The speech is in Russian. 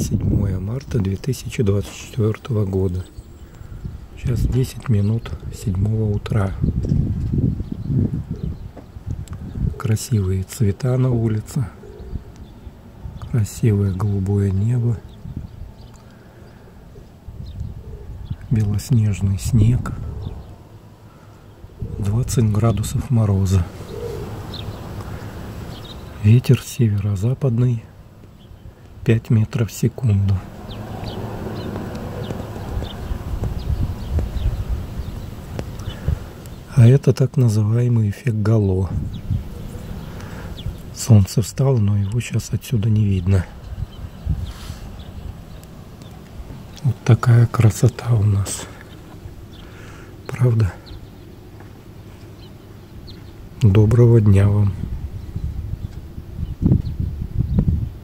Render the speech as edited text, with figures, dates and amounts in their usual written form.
7 марта 2024 года. Сейчас 10 минут 7 утра. Красивые цвета на улице. Красивое голубое небо. Белоснежный снег. 20 градусов мороза. Ветер северо-западный 5 метров в секунду. А это так называемый эффект Гало. Солнце встало, но его сейчас отсюда не видно. Вот такая красота у нас. Правда? Доброго дня вам.